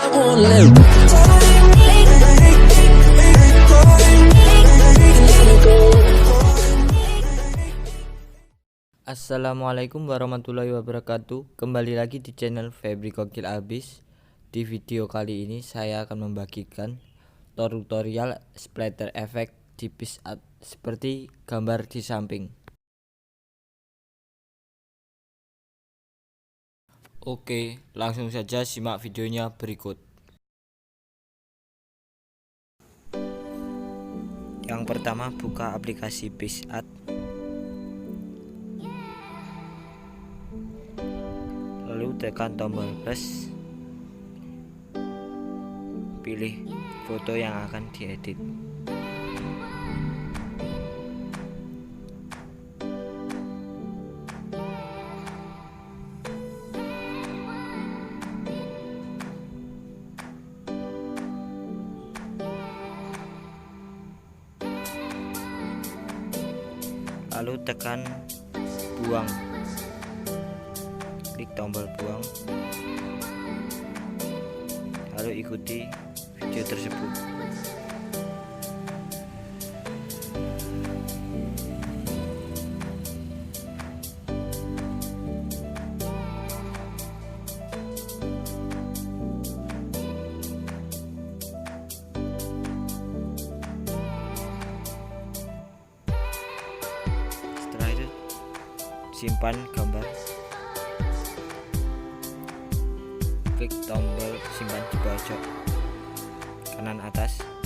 Assalamualaikum warahmatullahi wabarakatuh. Kembali lagi di channel Febri Gokil Abis. Di video kali ini saya akan membagikan tutorial splatter effect di PICART seperti gambar di samping. Oke, langsung saja simak videonya berikut. Yang pertama, buka aplikasi PICART. Lalu tekan tombol plus, pilih foto yang akan diedit. Lalu tekan buang. Klik tombol buang, lalu ikuti video tersebut. Setelah itu simpan gambar. Klik tombol simpan di pojok kanan atas.